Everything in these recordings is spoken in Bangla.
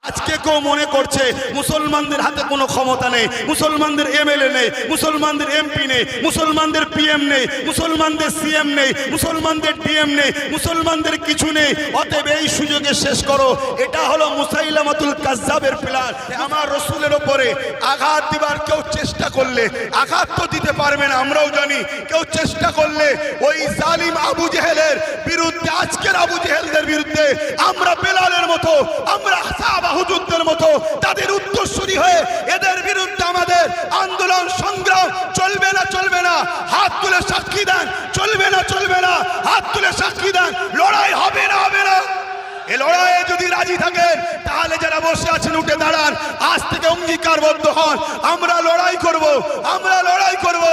আজকে কেউ মনে করছে মুসলমানদের হাতে কোনো ক্ষমতা নেই, মুসলমানদের এমএলএ নেই, মুসলমানদের এমপি নেই, মুসলমানদের পিএম নেই, মুসলমানদের সিএম নেই, মুসলমানদের ডিএম নেই, মুসলমানদের কিছু নেই। অতএব এই সুযোগে শেষ করো। এটা হলো মুসাইলামাতুল কাজ্জাবের প্ল্যান। আমার রসুলের ওপরে আঘাত দিবার কেউ চেষ্টা করলে আঘাত তো দিতে পারবে না, আমরাও জানি। কেউ চেষ্টা করলে ওই জালিম আবু জেহেলের বিরুদ্ধে, আজকের আবু জেহেলদের বিরুদ্ধে আমরা বেলালের মতো, আমরা হুজুরদের মতো তাদের উত্তরসূরি হয়ে এদের বিরুদ্ধে আমাদের আন্দোলন সংগ্রাম চলবে না, চলবে না। হাত তুলে সাক্ষী দেন, চলবে না, চলবে না। হাত তুলে সাক্ষী দেন, লড়াই হবে না, হবে না। এই লড়াইয়ে যদি রাজি থাকেন তাহলে যারা বসে আছেন উঠে দাঁড়ান, আজ থেকে অঙ্গীকারবদ্ধ হন। আমরা লড়াই করব, আমরা লড়াই করব,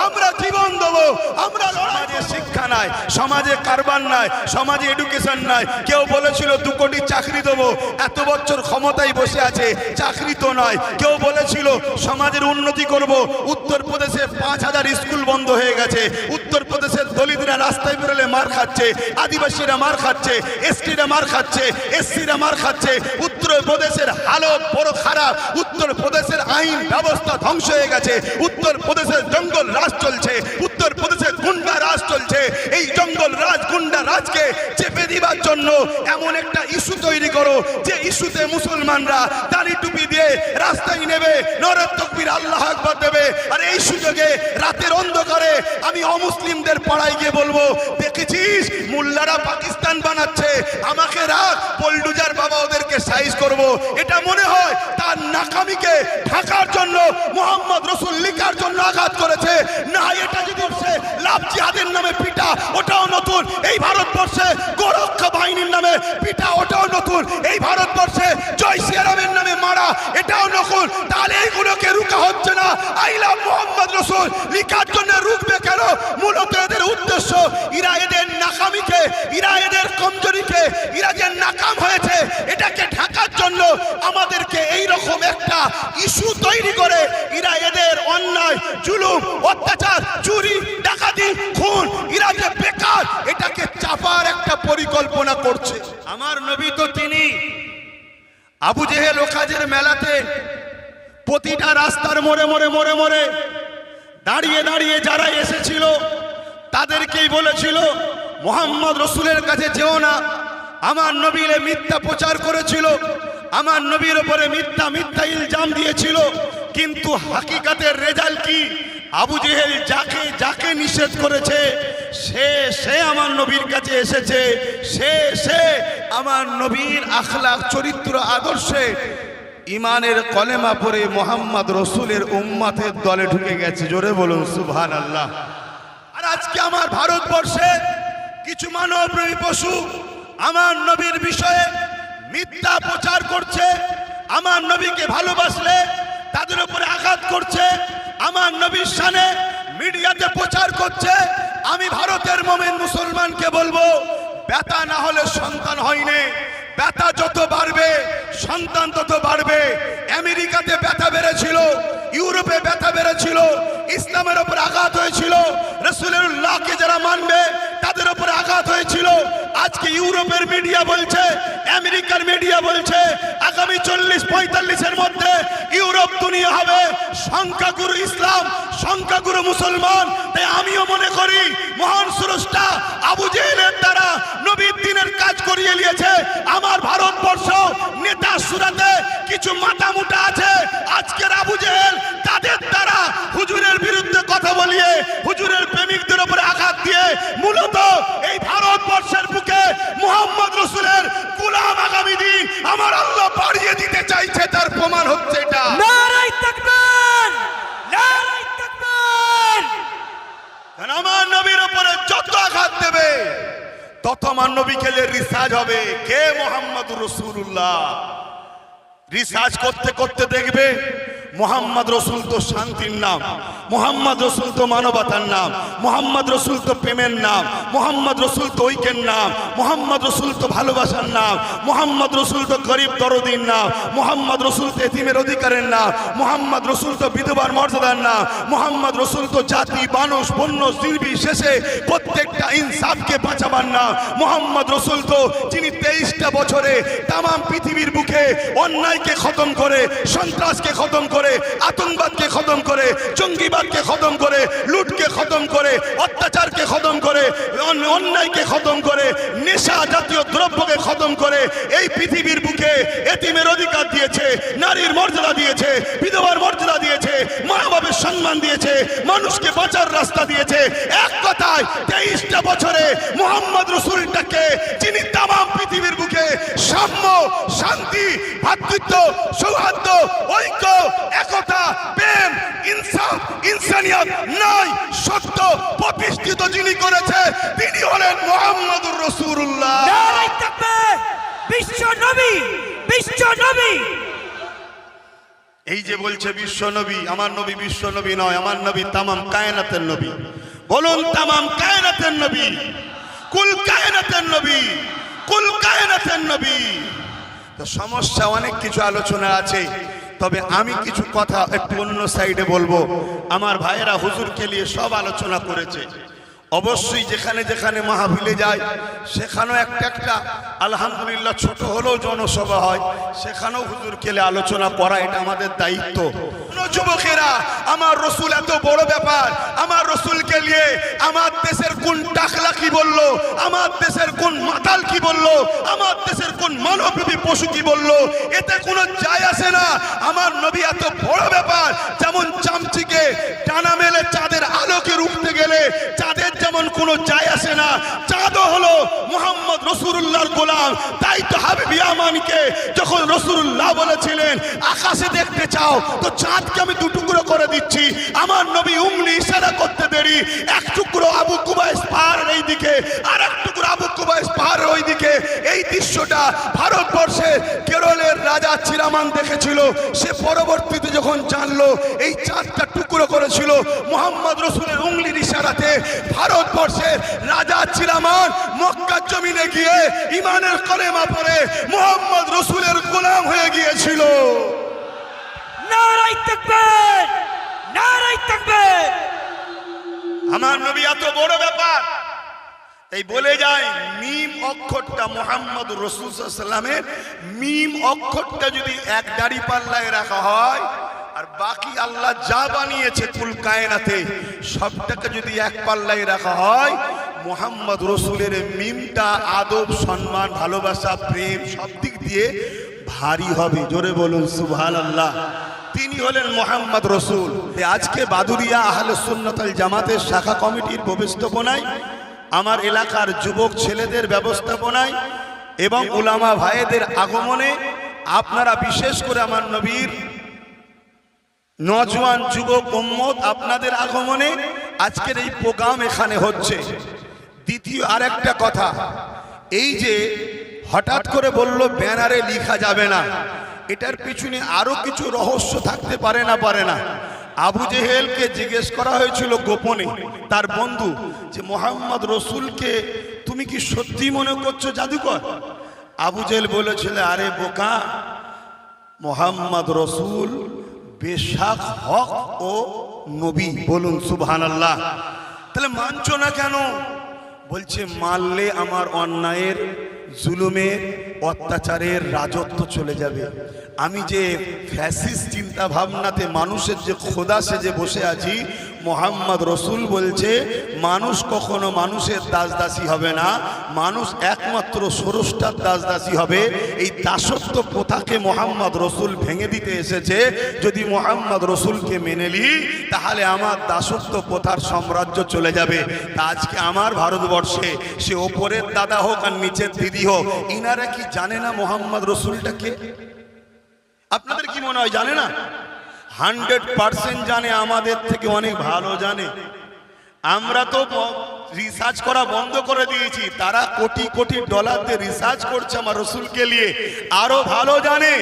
আমরা জীবন দেবো। আমরা সমাজে শিক্ষা নাই, সমাজে কারবার নাই, সমাজে এডুকেশন নাই। কেউ বলেছিল 2 কোটি চাকরি দেবো, এত বছর ক্ষমতায় বসে আছে, চাকরি তো নয়। কেউ বলেছিল সমাজের উন্নতি করব, উত্তরপ্রদেশে 5000 স্কুল বন্ধ হয়ে গেছে। উত্তরপ্রদেশের দলিতরা রাস্তায় বেরোলে মার খাচ্ছে, আদিবাসীরা মার খাচ্ছে, এসটিরা মার খাচ্ছে, এসসিরা মার খাচ্ছে। উত্তরপ্রদেশের হালত বড় খারাপ। উত্তরপ্রদেশের আইন ব্যবস্থা ধ্বংস হয়ে গেছে। উত্তরপ্রদেশের জঙ্গল রাজ চলছে, উত্তরপ্রদেশের গুন্ডা রাজ চলছে। এই জঙ্গল রাজ, গুন্ডা রাজকে চেপে দিবার জন্য এমন একটা ইস্যু তৈরি করো যে ইস্যুতে মুসলমানরা দাড়ি টুপি দিয়ে রাস্তায় নেবে, নারে তাকবীর, আল্লাহু আকবার দেবে। আর এই সুযোগে রাতের অন্ধকারে আমি অমুসলিমদের পাড়ায় গিয়ে বলবো, দেখেছিস মোল্লারা পাকিস্তান বানাচ্ছে, আমাকে রাখ, পল্ডুজার বাবা ওদেরকে সাইজ করব। এটা মনে হয় তার নাকামিকে ঢাকার জন্য মোহাম্মদ রসুল লিখার জন্য আঘাত করেছে না। এটা যদি লাভ জিহাদের নামে পিটা, ওটাও নতুন। এই ভারতবর্ষে গোরক্ষা বাহিনীর নামে পিটা, ওটাও নতুন। এই ভারতবর্ষে জয় শ্রীরামের নামে মারা, এটাও নতুন। তাহলে এইগুলোকে রুকা হচ্ছে না। আই লাভ মোহাম্মদ রসুল লিখার জন্য রুখবে কেন? মূলত এদের উদ্দেশ্য, ইরা এদের নাকামিকে, ইরা এদের কমজোরিকে, ইরা যে নাকাম হয়েছে এটাকে ঢাকার জন্য আমাদেরকে এইরকম একটা ইস্যু তৈরি করে ইরা এদের অন্যায়, জুলুম, অত্যাচার, চুরি, ডাকাতি, খুন, ইরা যে বেকার এটাকে চাপার একটা পরিকল্পনা করছে। আমার নবী তো তিনি আবু জেহেল ওকাজের মেলাতে প্রতিটা রাস্তার মোড়ে মোড়ে মোড়ে মোড়ে দাঁড়িয়ে দাঁড়িয়ে যারা এসেছিল তাদেরকেই বলেছিল মোহাম্মদ রসুলের কাছে যেও না। আমার নবীর মিথ্যা প্রচার করেছিল, আমার নবীর উপরে মিথ্যা মিথ্যা ইলজাম দিয়েছিল। কিন্তু হাকিকাতের রেজাল্ট কি? আবু জেহেল যাকে যাকে নিষেধ করেছে সে আমার নবীর কাছে এসেছে, সে আমার নবীর আখলাক, চরিত্র, আদর্শে ইমানের কলেমা পড়ে মোহাম্মদ রসুলের উম্মতের দলে ঢুকে গেছে। জোরে বলুন সুবহানাল্লাহ। আর আজকে আমার ভারতবর্ষে কিছু মানবপ্রেমী পশু আমার নবীর বিষয়ে মিথ্যা প্রচার করছে, আমার নবীকে ভালোবাসলে তাদের উপরে আঘাত করছে, আমার নবীর শানে মিডিয়াতে প্রচার করছে। আমি ভারতের মুমিন মুসলমানকে বলবো, ব্যথা না হলে সন্তান হয়নি। ব্যথা যত বাড়বে সন্তান তত বাড়বে। আমেরিকাতে ব্যথা বেড়েছিল, ইউরোপে ব্যথা বেড়েছিল, ইসলামের উপর আঘাত হয়েছিল, রাসূলুল্লাহকে যারা মানবে তাদের উপর আঘাত হয়েছিল। আজকে ইউরোপের মিডিয়া বলছে, আমেরিকার মিডিয়া বলছে আগামী 40-45 এর মধ্যে ইউরোপ দুনিয়া হবে সংখ্যাগুরু ইসলাম, সংখ্যাগুরু মুসলমান। তাই আমিও মনে করি মহান স্রষ্টা আবু জেহেলের দ্বারা নবীর দ্বীনের কাজ করিয়ে নিয়েছে। আমার ভারতবর্ষ নেতা সুরাতে কিছু মাথা মুটা আছে, আজকের আবু জেহেল তাদের দ্বারা হুজুরের বিরুদ্ধে কথা বলিয়ে হুজুরের প্রেমিকদের উপরে আঘাত দিয়ে মূলত এই ভারতবর্ষের বুকে মুহাম্মদ রসুলের গোলাম আগামী দিন আমার আল্লাহ বাড়িয়ে দিতে চাইছে। তার প্রমাণ হচ্ছে এটা। নারায়ে তাকবীর, নারায়ে তাকবীর। আমার নবীর উপরে যত আঘাত দেবে তত আমার নবীকে রিসার্চ হবে কে মুহাম্মদুর রাসূলুল্লাহ। রিসার্চ করতে করতে দেখবে মোহাম্মদ রসুল তো শান্তির নাম, মোহাম্মদ রসুল তো মানবতার নাম, মোহাম্মদ রসুল তো প্রেমের নাম, মোহাম্মদ রসুল তো ঐক্যের নাম, মোহাম্মদ রসুল তো ভালোবাসার নাম, মোহাম্মদ রসুল তো গরিব দরদির নাম, মোহাম্মদ রসুল তো এতিমের অধিকারের নাম, মোহাম্মদ রসুল তো বিধবার মর্যাদার নাম, মোহাম্মদ রসুল তো জাতি মানুষ বন্য নির্বিশেষে প্রত্যেকটা ইনসাফকে বাঁচাবার নাম, মোহাম্মদ রসুল তো যিনি 23টা বছরে তামাম পৃথিবীর বুকে অন্যায়কে খতম করে, সন্ত্রাসকে খতম করে, আতঙ্কবাদকে খতম করে, জঙ্গিবাদকে খতম করে, লুটকে খতম করে, অত্যাচারকে খতম করে, অন্যায়কে খতম করে, নেশা জাতীয় দ্রব্যকে খতম করে এই পৃথিবীর বুকে এতিমের অধিকার দিয়েছে, নারীর মর্যাদা দিয়েছে, বিধবার মর্যাদা দিয়েছে, মা বাবার সম্মান দিয়েছে, মানুষকে বাঁচার রাস্তা দিয়েছে। এক কথায় 23টা বছরে মোহাম্মদ রসুলটাকে যিনি তামাম পৃথিবীর বুকে সাম্য, শান্তি, ভ্রাতৃত্ব, সৌহার্দ্য, ঐক্য, একতা, প্রেম, ইনসাফ, ইনসানিয়ত, ন্যায়, সত্য প্রতিষ্ঠিত যিনি করেছে তিনি হলেন মুহাম্মদুর রাসূলুল্লাহ। নারায়ে তাকবীর! বিশ্ব নবী, বিশ্ব নবী। এই যে বলছে বিশ্ব নবী, আমার নবী বিশ্ব নবী নয়, আমার নবী তামাম কায়নাতের নবী। বলুন তামাম কায়নাতের নবী, কুল কায়নাতের নবী, কুল কায়নাতের নবী। তো সমস্যা অনেক কিছু আলোচনা আছে, তবে আমি কিছু কথা একটু অন্য সাইডে বলবো। আমার ভাইয়েরা হুজুরকে নিয়ে সব আলোচনা করেছে, অবশ্যই যেখানে যেখানে মাহফিলে যায় সেখানেও একটা আলহামদুলিল্লাহ ছোট হলেও জনসভা হয়, সেখানেও হুজুরকে নিয়ে আলোচনা করা এটা আমাদের দায়িত্ব। যুবকেরা, আমার রসুল এত বড় ব্যাপার, আমার রসুলকে নিয়ে আমার দেশের কোন টাকলা কি বললো, আমার দেশের কোন মাতাল কি বললো, আমার দেশের কোন মানবরূপী পশু কি বললো, এতে কোনো যায় আসে না। আমার নবী এত বড় ব্যাপার, যেমন চামচিকে টানা মেলে চাঁদের আলোকে রুখতে গেলে চাঁদের যেমন কোনো যায় আসে না, চাঁদও হলো মুহাম্মদ রাসূলুল্লাহর গোলাম। তাই তো হাবিব ইয়ামানকে যখন রাসূলুল্লাহ বলেছিলেন আকাশে দেখতে চাও তো চাঁদকে আমি দুটুকরো করে দিচ্ছি, আমার নবী উংলি ইশারা করতে দেরি, এক টুকরো আবু কুবাইস পাহাড়ের এই দিকে আর এক টুকরো আবু কুবাইস পাহাড়ের ওই দিকে। এই দৃশ্যটা ভারতবর্ষে কেরলের রাজা চিরামান দেখেছিল, সে পরবর্তীতে যখন জানলো এই চাঁদটা টুকরো করেছিল মুহাম্মদ রাসূলের উংলির ইশারাতে, ভারতবর্ষের রাজা চিরামান মক্কার জমিনে গিয়ে ঈমানের কলেমা পড়ে মুহাম্মদ রাসূলের গোলাম হয়ে গিয়েছিল। নারায়ে তাকবীর! নারায়ে তাকবীর! আমার নবী এত বড় ব্যাপার, এই বলে যায় মিম অক্ষরটা মুহাম্মদ রাসূল সাল্লাল্লাহু আলাইহি ওয়াসাল্লামের মিম অক্ষরটা যদি এক দাড়ি পাল্লায় রাখা হয় আর বাকি আল্লাহ যা বানিয়েছে কুল কায়নাতে সবটাকে যদি এক পাল্লায় রাখা হয়, মুহাম্মদ রাসূলের মিমটা আদব, সম্মান, ভালোবাসা, প্রেম সব দিক দিয়ে ভারী হবে। জোরে বলুন সুবহানাল্লাহ। তিনি হলেন মুহাম্মদ রাসূল। আজকে বাদুরিয়া আহলে সুন্নাত ওয়াল জামাতের শাখা কমিটির ব্যবস্থাপনায়, আমার এলাকার যুবক ছেলেদের ব্যবস্থাপনায় এবং উলামা ভাইদের আগমনে, আপনারা বিশেষ করে আমার নবীর নওজোয়ান যুবক উম্মত আপনাদের আগমনে আজকের এই প্রোগ্রাম এখানে হচ্ছে। দ্বিতীয় আরেকটা কথা, এই যে হঠাৎ করে বলল ব্যানারে লেখা যাবে না, এটার পিছনে আরো কিছু রহস্য থাকতে পারে না। আবু জেহেলকে জিজ্ঞেস করা হয়েছিল গোপনে, তার বন্ধু, যে মুহাম্মদ রাসূলকে তুমি কি সত্যি মনে করছো জাদুকর? আবু জেহেল বলেছিল, আরে বোকা, মুহাম্মদ রাসূল বেশক হক ও নবী। বলুন সুবহানাল্লাহ। তাহলে মানছো না কেন? বলছে মানলে আমার অন্যায়ের, জুলুমের, অত্যাচারের রাজত্ব চলে যাবে। আমি যে ফ্যাসিস্ট চিন্তা ভাবনাতে মানুষের যে খোদা সেজে বসে আছি, মুহাম্মদ রাসূল বলছে মানুষ কখনো মানুষের দাসদাসী হবে না, মানুষ একমাত্র স্রষ্টার দাসদাসী হবে। এই দাসত্ব প্রথাকে মুহাম্মদ রাসূল ভেঙে দিতে এসেছে। যদি মুহাম্মদ রাসূলকে মেনে নিই তাহলে আমার দাসত্ব প্রথার সাম্রাজ্য চলে যাবে। তা আজকে আমার ভারতবর্ষে সে ওপরের দাদা হোক আর নিচের দিদি হোক, ইনারা কি জানে না মুহাম্মদ রাসূলটাকে? আপনাদের কি মনে হয় জানে না? 100% জানে, আমাদের থেকে অনেক ভালো জানে। আমরা তো রিসার্চ করা বন্ধ করে দিয়েছি, তারা কোটি কোটি ডলার দিয়ে রিসার্চ করছে আমার রসুলকে নিয়ে, আরো ভালো জানে।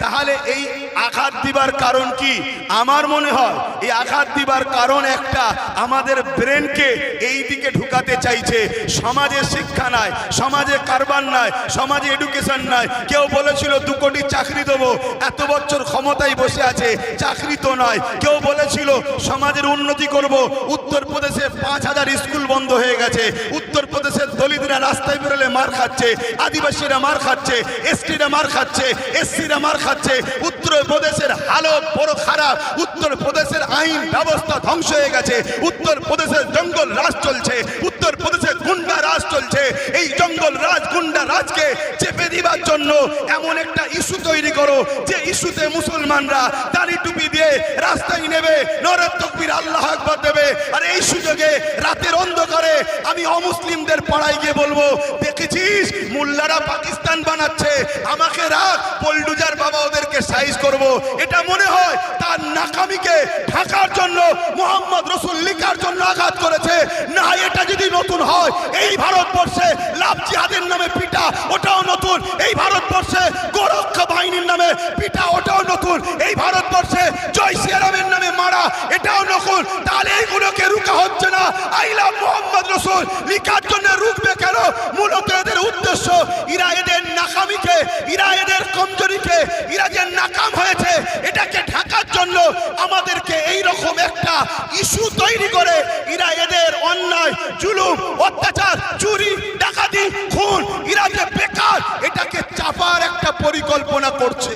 তাহলে এই আঘাত দিবার কারণ কি? আমার মনে হয় এই আঘাত দিবার কারণ একটা, আমাদের ব্রেনকে এই দিকে ঢুকাতে চাইছে। সমাজে শিক্ষা নাই, সমাজে কারবার নাই, সমাজে এডুকেশন নাই। কেউ বলেছিল 2 কোটি চাকরি দেবো, এত বছর ক্ষমতায় বসে আছে, চাকরি তো নয়। কেউ বলেছিল সমাজের উন্নতি করব, উত্তরপ্রদেশে 5000 স্কুল বন্ধ হয়ে গেছে। উত্তরপ্রদেশের দলিতরা রাস্তায় বেরোলে মার খাচ্ছে, আদিবাসীরা মার খাচ্ছে, এসটিরা মার খাচ্ছে, এসসিরা মার খাচ্ছে। উত্তরপ্রদেশের হালত বড় খারাপ। উত্তরপ্রদেশের আইন ব্যবস্থা ধ্বংস হয়ে গেছে। উত্তরপ্রদেশের জঙ্গল রাজ চলছে, উত্তরপ্রদেশের গুন্ডা রাজ চলছে। এই জঙ্গল রাজ গুন্ডা রাজকে চেপে দিবার জন্য এমন একটা ইস্যু তৈরি করো যে ইস্যুতে মুসলমানরা দাড়ি টুপি দিয়ে রাস্তায় নেবে, নারে তাকবীর, আল্লাহু আকবার দেবে। আর এই সুযোগে রাতের অন্ধকারে আমি অমুসলিমদের পাড়ায় গিয়ে বলবো, দেখেছিস মোল্লারা পাকিস্তান বানাচ্ছে, আমাকে রাখ, পল্ডুজার বাবা ওদেরকে সাইজ করব। এটা মনে হয় তার নাকামিকে ঢাকার জন্য মোহাম্মদ রসুল লিখার জন্য আঘাত করেছে। না, এটা যদি নতুন হয়, এই ভারতবর্ষে লাভ জিহাদের নামে পিটা, ওটাও নতুন। এই ভারতবর্ষে গোরক্ষা বাহিনীর নামে পিটা, ওটাও নতুন। এই ভারতবর্ষে জয় শ্রীরামের নামে মারা, এটাও নতুন। তাহলে এইগুলোকে রুকা হচ্ছে না। আই লাভ মোহাম্মদ রসুল লিখার জন্য রুখবে কেন? মূলত এদের উদ্দেশ্য, ইরা এদের নাকামিকে, ইরা এদের কমজোরিকে, ইরা যে নাকাম হয়েছে এটাকে ঢাকার জন্য আমাদেরকে এই রকম একটা ইস্যু তৈরি করে ইরা এদের অন্যায়, জুলুম, অত্যাচার, চুরি, ডাকাতি, খুন, ইরা যে বেকার, এটাকে চাপার একটা পরিকল্পনা করছে।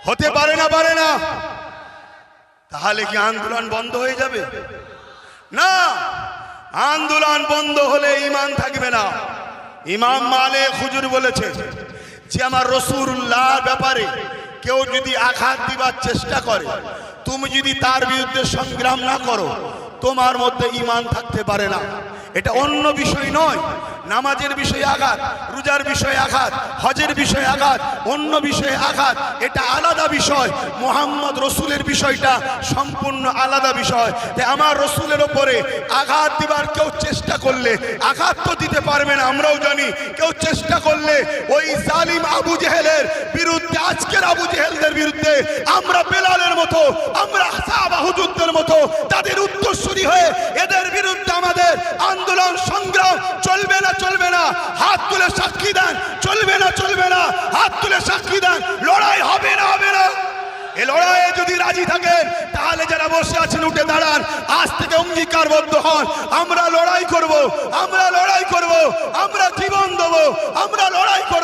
হতে পারে না, পারে না। তাহলে কি আন্দোলন বন্ধ হয়ে যাবে? না, আন্দোলন বন্ধ হলে ঈমান থাকবে না। ইমাম মালিক হুজুর বলেছে যে আমার রাসূলুল্লাহর ব্যাপারে কেউ যদি আঘাত দিবার চেষ্টা করে, তুমি যদি তার বিরুদ্ধে সংগ্রাম না করো, তোমার মধ্যে ঈমান থাকতে পারে না। এটা অন্য বিষয় নয়। নামাজের বিষয়ে আঘাত, রোজার বিষয়ে আঘাত, হজের বিষয়ে আঘাত, অন্য বিষয়ে আঘাত, এটা আলাদা বিষয়। মোহাম্মদ রসুলের বিষয়টা সম্পূর্ণ আলাদা বিষয়। তাই আমার রসুলের ওপরে আঘাত দিবার কেউ চেষ্টা করলে, আঘাত তো দিতে পারবে না, আমরাও জানি। কেউ চেষ্টা করলে ওই জালিম আবু জেহেলের বিরুদ্ধে, আজকের আবু জেহেলদের বিরুদ্ধে আমরা বেলালের মতো, আমরা সাহাবা হুজুরদের মতো তাদের উত্তরসূরি হয়ে এদের বিরুদ্ধে আমাদের আন্দোলন সংগ্রাম চলবে না, চলবে না। হাত তুলে সাক্ষী দেন, চলবে না, চলবে না। হাত তুলে সাক্ষী দেন, লড়াই হবে না, হবে না। এই লড়াইয়ে যদি রাজি থাকেন তাহলে যারা বসে আছেন উঠে দাঁড়ান, আজ থেকে অঙ্গীকারবদ্ধ হন, আমরা লড়াই করব, আমরা লড়াই করব, আমরা জীবন দেবো, আমরা লড়াই করব।